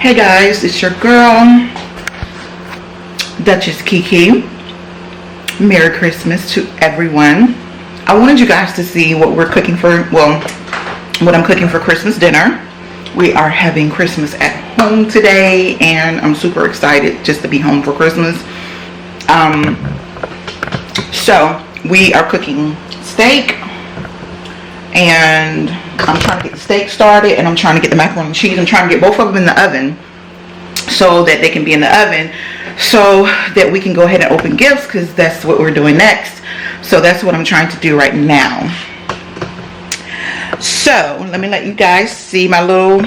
Hey guys, it's your girl, Dutchess KeKe. Merry Christmas to everyone. I wanted you guys to see what we're cooking for, what I'm cooking for Christmas dinner. We are having Christmas at home today, and I'm super excited just to be home for Christmas. So we are cooking steak, and I'm trying to get the steak started, and I'm trying to get the macaroni and cheese. I'm trying to get both of them in the oven so that they can be in the oven so that we can go ahead and open gifts, because that's what we're doing next. So that's what I'm trying to do right now. So let me let you guys see my little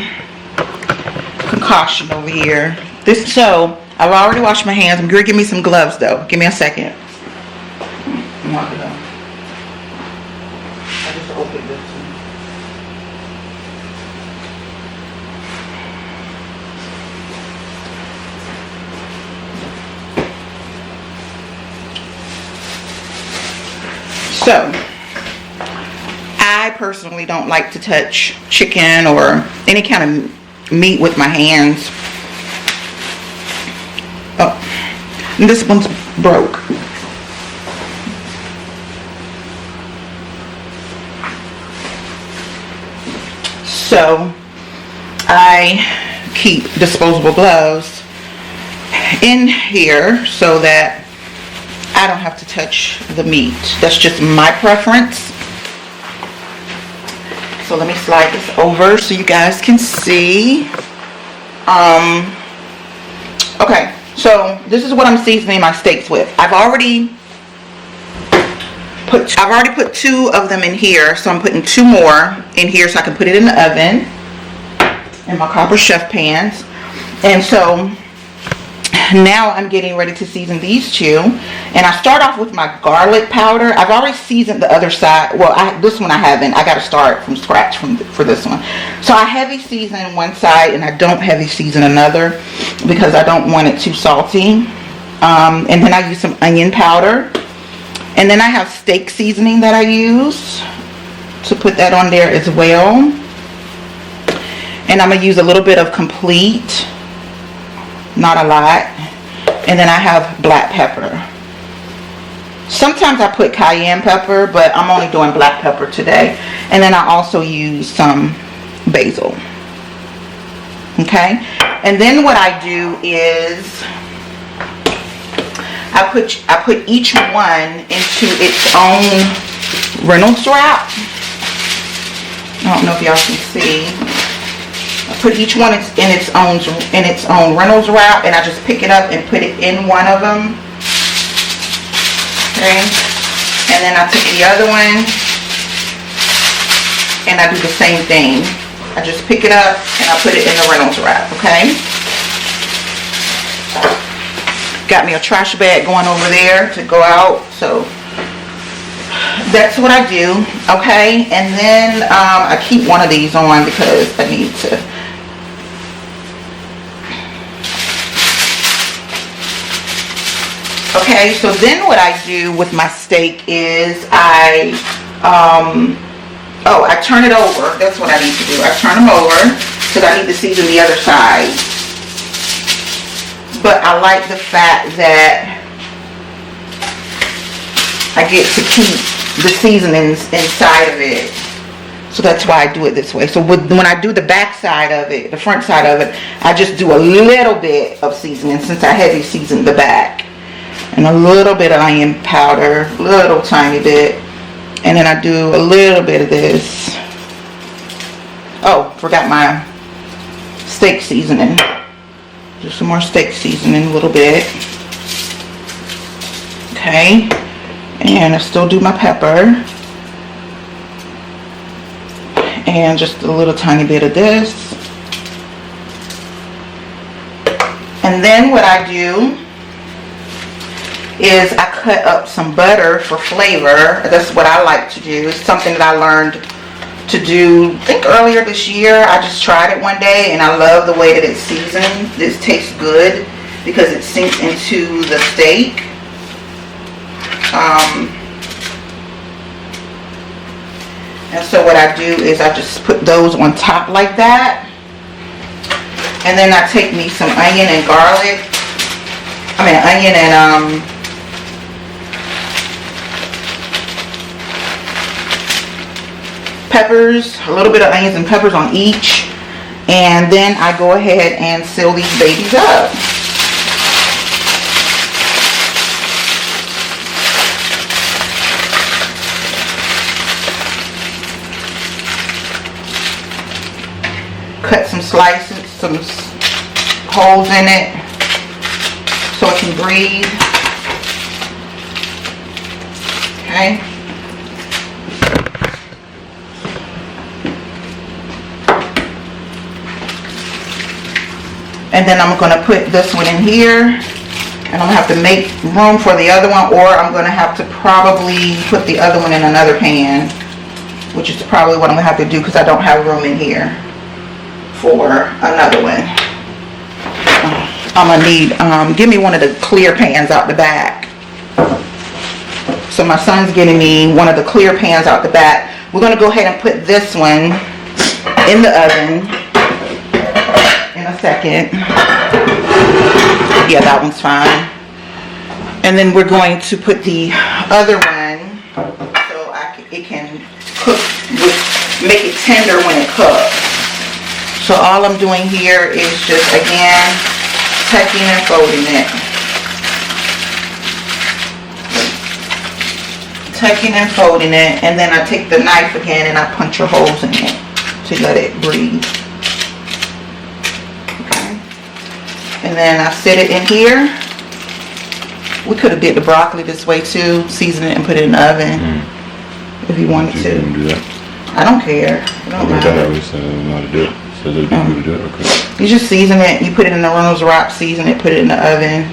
concoction over here. So I've already washed my hands. I'm going to give me some gloves though. Give me a second. I just opened this one. So, I personally don't like to touch chicken or any kind of meat with my hands. Oh, and this one's broke. So, I keep disposable gloves in here so that I don't have to touch the meat. That's just my preference. So let me slide this over so you guys can see. Okay, so this is what I'm seasoning my steaks with. I've already put 2 of them in here, so I'm putting 2 more in here so I can put it in the oven in my copper chef pans. And so now I'm getting ready to season these 2, and I start off with my garlic powder. I've already seasoned the other side. Well, this one I haven't. I got to start from scratch for this one. So I heavy season one side and I don't heavy season another because I don't want it too salty. And then I use some onion powder, and then I have steak seasoning that I use to put that on there as well. And I'm gonna use a little bit of complete, not a lot. And then I have black pepper. Sometimes I put cayenne pepper, but I'm only doing black pepper today. And then I also use some basil. Okay? And then what I do is I put each one into its own Reynolds wrap. I don't know if y'all can see. Put each one in its own Reynolds wrap, and I just pick it up and put it in one of them. Okay, and then I take the other one and I do the same thing. I just pick it up and I put it in the Reynolds wrap. Okay, got me a trash bag going over there to go out, so that's what I do. Okay, and then I keep one of these on because I need to. Okay, so then what I do with my steak is I turn it over. That's what I need to do. I turn them over because I need to season the other side. But I like the fact that I get to keep the seasonings inside of it. So that's why I do it this way. So when I do the back side of it, the front side of it, I just do a little bit of seasoning since I heavy seasoned the back. And a little bit of onion powder, little tiny bit. And then I do a little bit of this. Oh, forgot my steak seasoning. Do some more steak seasoning, a little bit. Okay. And I still do my pepper. And just a little tiny bit of this. And then what I do is I cut up some butter for flavor. That's what I like to do. It's something that I learned to do, I think earlier this year. I just tried it one day and I love the way that it's seasoned. This tastes good because it sinks into the steak. And so what I do is I just put those on top like that. And then I take me some onion and garlic. Onion and peppers, a little bit of onions and peppers on each. And then I go ahead and seal these babies up. Cut some slices, some holes in it so it can breathe. Okay. And then I'm going to put this one in here, and I'm going to have to make room for the other one, or I'm going to have to probably put the other one in another pan, which is probably what I'm going to have to do because I don't have room in here for another one. I'm going to need, give me one of the clear pans out the back. So my son's getting me one of the clear pans out the back. We're going to go ahead and put this one in the oven in a second. Yeah, that one's fine. And then we're going to put the other one so it can cook, make it tender when it cooks. So all I'm doing here is just, again, tucking and folding it. Tucking and folding it, and then I take the knife again and I punch your holes in it to let it breathe. Okay. And then I set it in here. We could have did the broccoli this way too, season it and put it in the oven if you wanted to. Do that? I don't care. It don't matter. I always know how to do it. So they do do it. Okay. You just season it. You put it in the Reynolds wrap, season it, put it in the oven.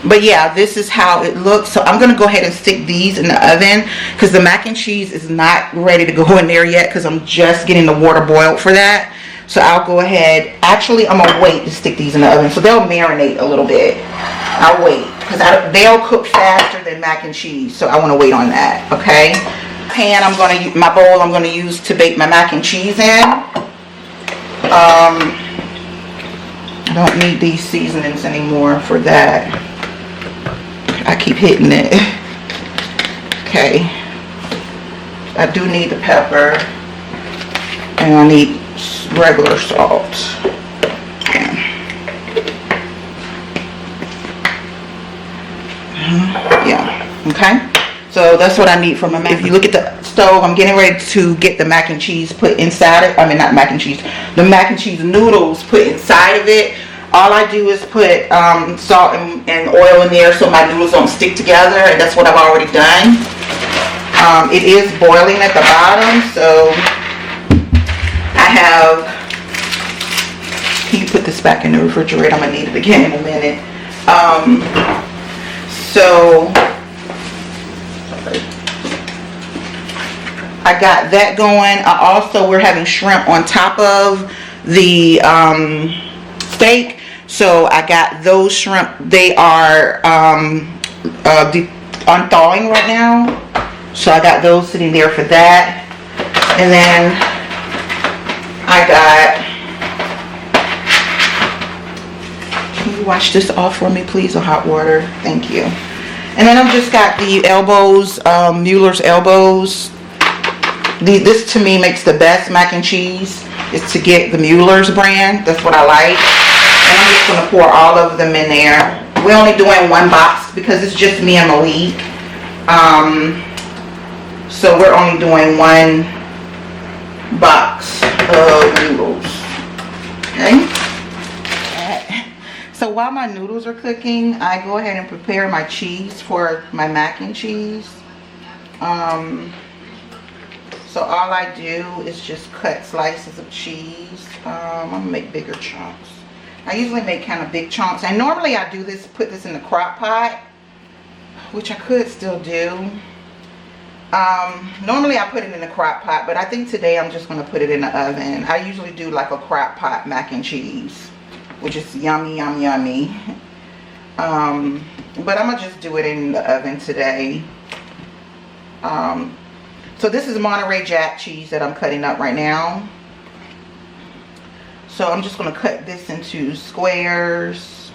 But yeah, this is how it looks. So I'm gonna go ahead and stick these in the oven because the mac and cheese is not ready to go in there yet because I'm just getting the water boiled for that. So I'll go ahead. Actually, I'm gonna wait to stick these in the oven so they'll marinate a little bit. I'll wait because they'll cook faster than mac and cheese. So I want to wait on that. Okay. Pan my bowl I'm gonna use to bake my mac and cheese in. I don't need these seasonings anymore for that. I keep hitting it. Okay. I do need the pepper. And I need regular salt. Yeah. Okay. So that's what I need for my mac. If you look at the stove, I'm getting ready to get the mac and cheese put inside it. I mean, not mac and cheese. The mac and cheese noodles put inside of it. All I do is put salt and oil in there so my noodles don't stick together, and that's what I've already done. It is boiling at the bottom, so I have. Can you put this back in the refrigerator? I'm gonna need it again in a minute. So I got that going. We're having shrimp on top of the steak. So I got those shrimp. They are unthawing right now. So I got those sitting there for that. And then I got, can you wash this off for me please, or hot water? Thank you. And then I've just got the elbows, Mueller's elbows. This to me makes the best mac and cheese, is to get the Mueller's brand. That's what I like. And I'm just going to pour all of them in there. We're only doing one box because it's just me and Malik. So we're only doing one box of noodles. Okay. So while my noodles are cooking, I go ahead and prepare my cheese for my mac and cheese. So all I do is just cut slices of cheese. I'm gonna make bigger chunks. I usually make kind of big chunks, and normally I do this, put this in the crock pot, which I could still do. Normally I put it in the crock pot, but I think today I'm just gonna put it in the oven. I usually do like a crock pot mac and cheese, which is yummy, yummy, yummy. But I'm gonna just do it in the oven today. So this is Monterey Jack cheese that I'm cutting up right now. So I'm just going to cut this into squares.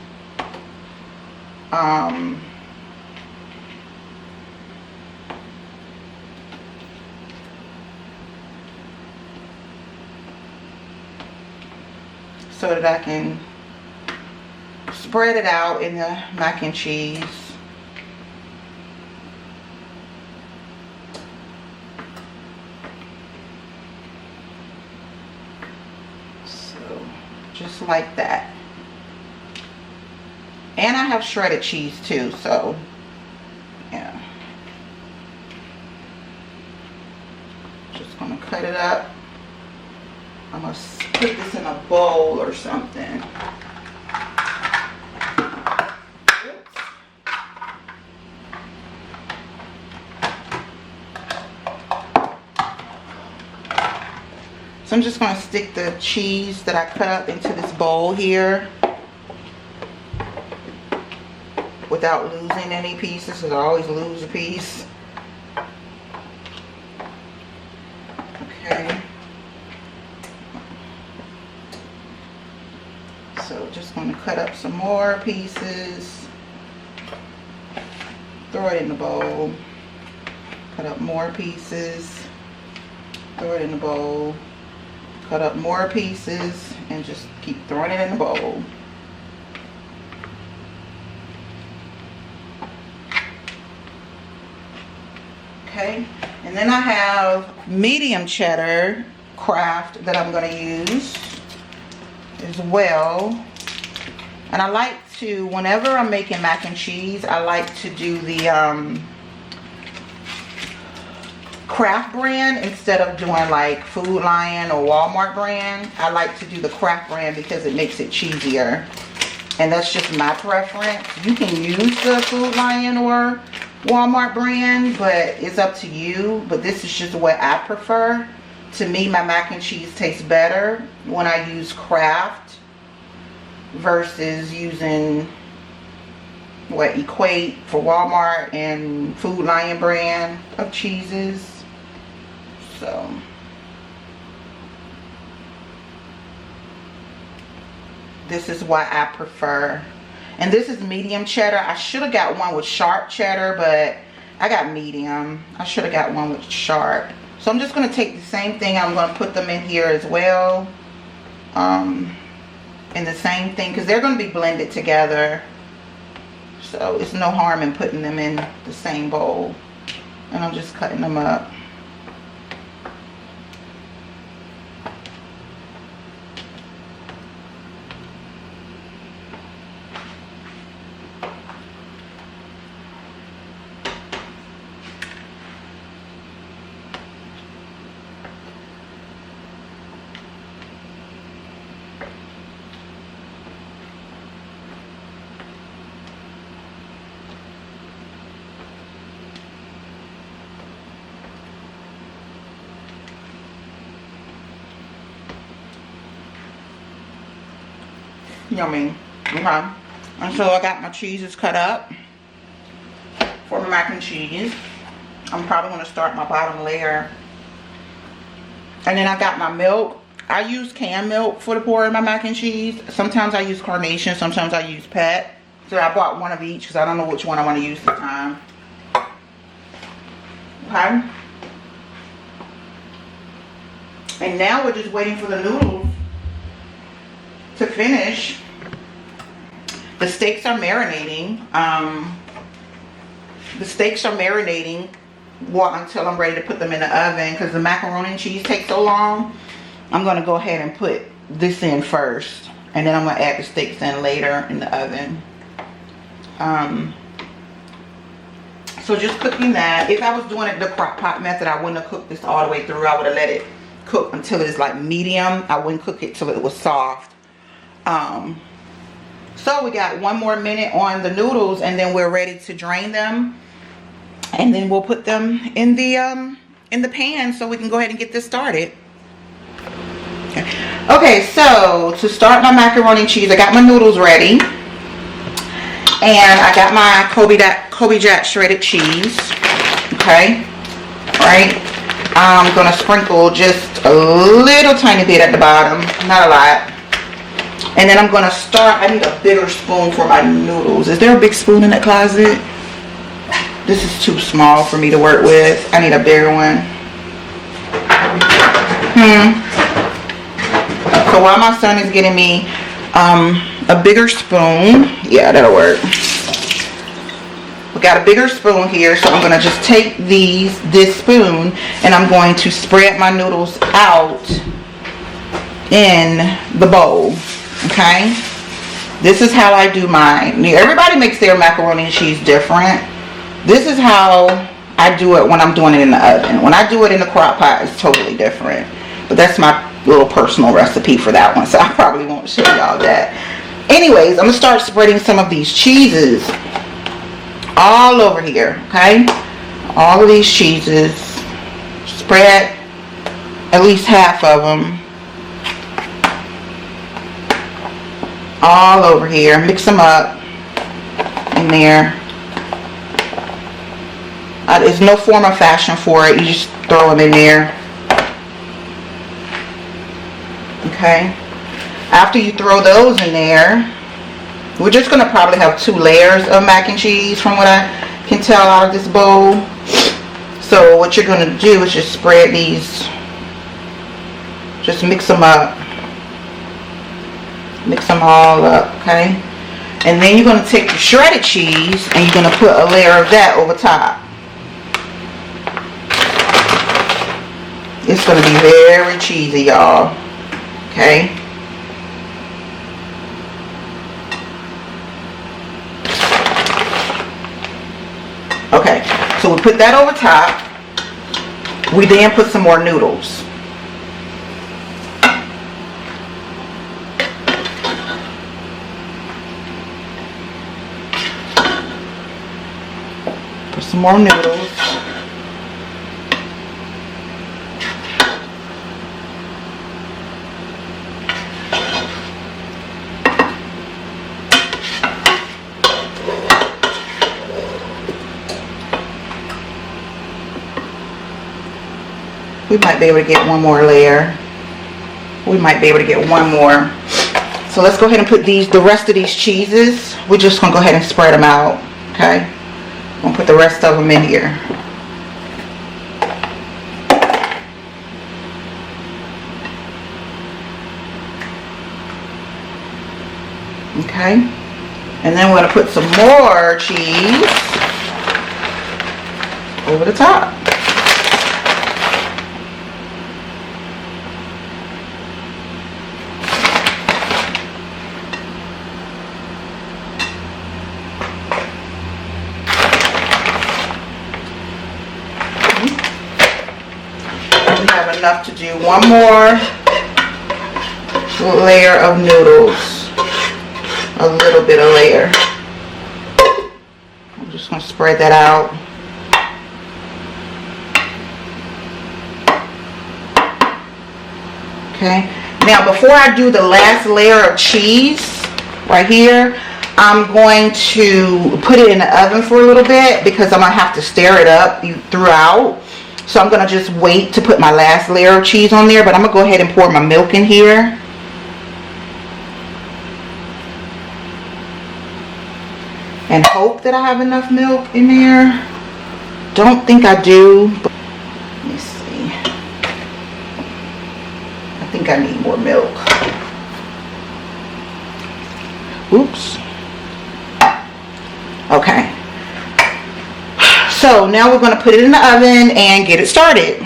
So that I can spread it out in the mac and cheese. So just like that. And I have shredded cheese too, so yeah. Just gonna cut it up. I'm gonna put this in a bowl or something. Oops. So I'm just gonna stick the cheese that I cut up into this bowl here without losing any pieces, because I always lose a piece. Okay. So just going to cut up some more pieces, throw it in the bowl, cut up more pieces, throw it in the bowl, cut up more pieces, and just keep throwing it in the bowl. Okay, and then I have medium cheddar Kraft that I'm going to use as well. And I like to, whenever I'm making mac and cheese, I like to do the Kraft brand instead of doing like Food Lion or Walmart brand. I like to do the Kraft brand because it makes it cheesier, and that's just my preference. You can use the Food Lion or Walmart brand, but it's up to you. But this is just what I prefer. To me, my mac and cheese tastes better when I use Kraft versus using what Equate for Walmart and Food Lion brand of cheeses. So this is what I prefer. And this is medium cheddar. I should have got one with sharp cheddar, but I got medium. I should have got one with sharp. So I'm just going to take the same thing. I'm going to put them in here as well. In the same thing, because they're going to be blended together. So it's no harm in putting them in the same bowl. And I'm just cutting them up. Yummy. Okay. And so I got my cheeses cut up for my mac and cheese. I'm probably going to start my bottom layer. And then I got my milk. I use canned milk for the pour in my mac and cheese. Sometimes I use Carnation. Sometimes I use Pet. So I bought one of each because I don't know which one I want to use this time. Okay. And now we're just waiting for the noodles to finish. The steaks are marinating. Until I'm ready to put them in the oven, because the macaroni and cheese takes so long. I'm going to go ahead and put this in first, and then I'm going to add the steaks in later in the oven. So just cooking that. If I was doing it the crock pot method, I wouldn't have cooked this all the way through. I would have let it cook until it's like medium. I wouldn't cook it till it was soft. So we got 1 more minute on the noodles, and then we're ready to drain them, and then we'll put them in the pan so we can go ahead and get this started. Okay, so to start my macaroni and cheese, I got my noodles ready, and I got my Kobe Jack shredded cheese. Okay, all right. I'm gonna sprinkle just a little tiny bit at the bottom, not a lot. And then I'm going to start, I need a bigger spoon for my noodles. Is there a big spoon in the closet? This is too small for me to work with. I need a bigger one. So while my son is getting me a bigger spoon, yeah, that'll work. We got a bigger spoon here, so I'm going to just take this spoon and I'm going to spread my noodles out in the bowl. Okay, this is how I do mine. Everybody makes their macaroni and cheese different. This is how I do it when I'm doing it in the oven. When I do it in the crock pot, it's totally different. But that's my little personal recipe for that one, so I probably won't show y'all that. Anyways, I'm gonna start spreading some of these cheeses all over here. Okay, all of these cheeses, spread at least half of them all over here. Mix them up in there. There's no form or fashion for it. You just throw them in there. Okay, after you throw those in there, we're just going to probably have 2 layers of mac and cheese from what I can tell out of this bowl. So what you're going to do is just spread these, just mix them up, mix them all up. Okay, and then you're going to take the shredded cheese and you're going to put a layer of that over top. It's going to be very cheesy, y'all. Okay. Okay, so we put that over top. We then put some more noodles. Put some more noodles. We might be able to get one more layer. We might be able to get one more. So let's go ahead and put the rest of these cheeses. We're just going to go ahead and spread them out. Okay. I'm going to put the rest of them in here. Okay. And then we're going to put some more cheese over the top. Enough to do one more layer of noodles, a little bit of layer. I'm just going to spread that out. Okay, now before I do the last layer of cheese right here, I'm going to put it in the oven for a little bit because I'm going to have to stir it up throughout. So I'm going to just wait to put my last layer of cheese on there, but I'm going to go ahead and pour my milk in here. And hope that I have enough milk in there. Don't think I do, but let me see. I think I need more milk. Oops. Okay. So now we're going to put it in the oven and get it started.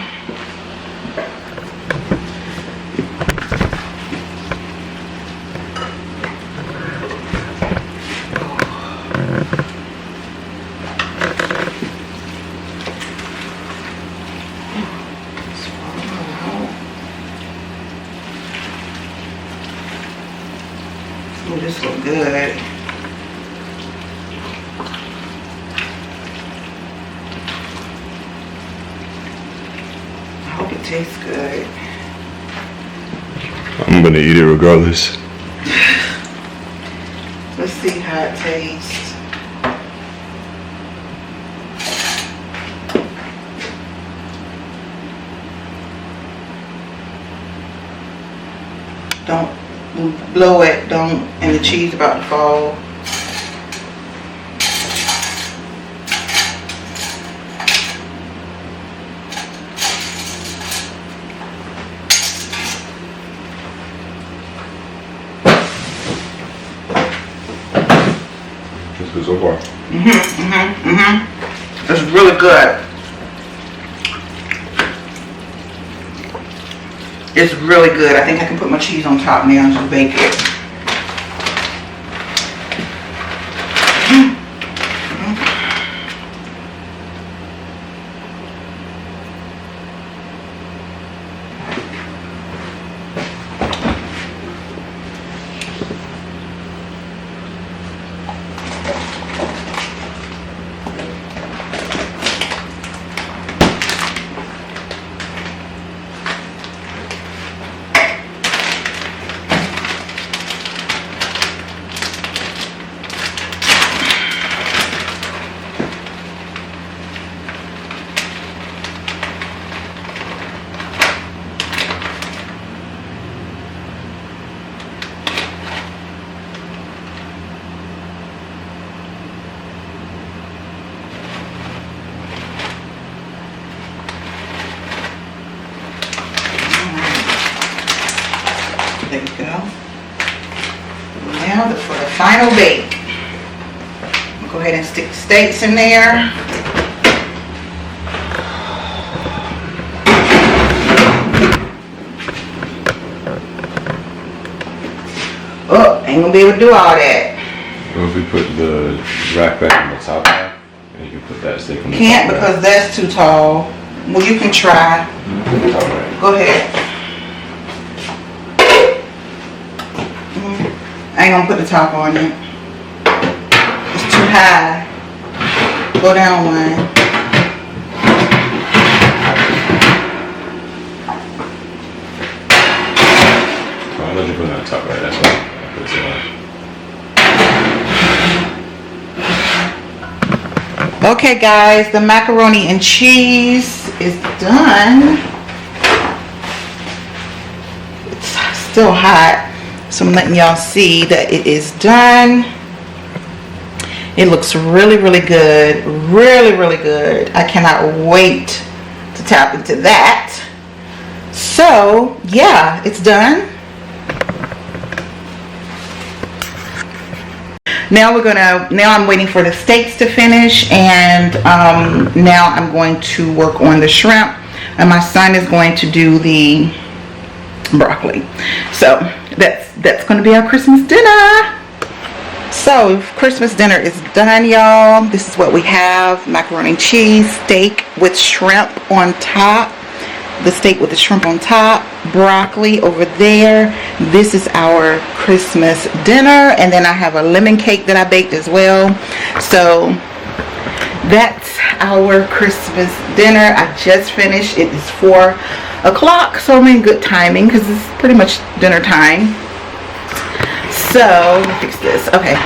Oh, this looks good. Tastes good. I'm gonna eat it regardless. Let's see how it tastes. Blow it, don't, and the cheese about to fall. This is so far. It's really good. It's really good. I think I can put my cheese on top now and just bake it. There we go. Now for the final bake. I'll go ahead and stick the steaks in there. Oh, ain't gonna be able to do all that. Well, if we put the rack back on the top half, and you can put that steak on the Can't top because that's too tall. Well, you can try. half. Go ahead. I ain't gonna put the top on it. It's too high. Go down one. I'll let you put it on top right. That's why I put it on. Okay guys, the macaroni and cheese is done. It's still hot, so I'm letting y'all see that it is done. It looks really, really good. Really, really good. I cannot wait to tap into that. So yeah, it's done. Now I'm waiting for the steaks to finish, and now I'm going to work on the shrimp, and my son is going to do the broccoli. So that's going to be our Christmas dinner. So Christmas dinner is done, y'all. This is what we have: macaroni and cheese, steak with shrimp on top. The steak with the shrimp on top, broccoli over there. This is our Christmas dinner, and then I have a lemon cake that I baked as well. So that's our Christmas dinner. I just finished. It is 4 o'clock, so I'm in good timing because it's pretty much dinner time. So let me fix this. Okay,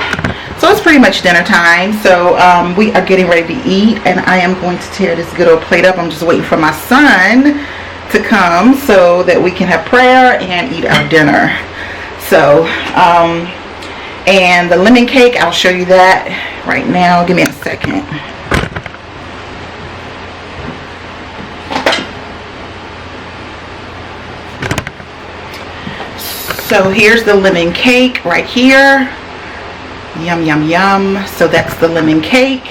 so it's pretty much dinner time. So we are getting ready to eat, and I am going to tear this good old plate up. I'm just waiting for my son to come so that we can have prayer and eat our dinner. So and the lemon cake, I'll show you that right now. Give me a second. So here's the lemon cake right here. Yum, yum, yum. So that's the lemon cake.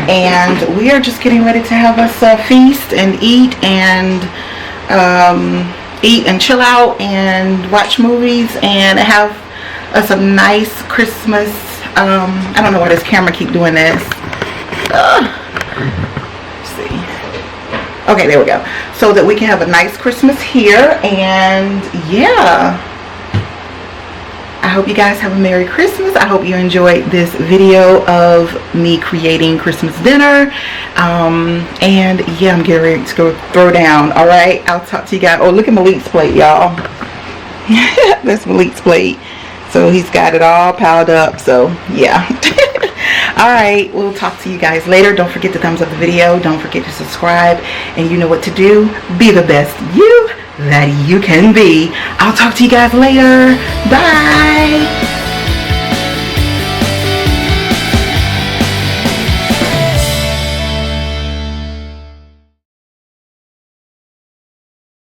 And we are just getting ready to have us a feast and eat and chill out and watch movies and have us a nice Christmas. I don't know why this camera keep doing this. Let's see. Okay, there we go. So that we can have a nice Christmas here, and yeah. I hope you guys have a Merry Christmas. I hope you enjoyed this video of me creating Christmas dinner. And yeah, I'm getting ready to go throw down. All right, I'll talk to you guys. Oh, look at Malik's plate, y'all. That's Malik's plate. So he's got it all piled up. So yeah. All right, we'll talk to you guys later. Don't forget to thumbs up the video. Don't forget to subscribe. And you know what to do. Be the best you. that you can be. I'll talk to you guys later. Bye.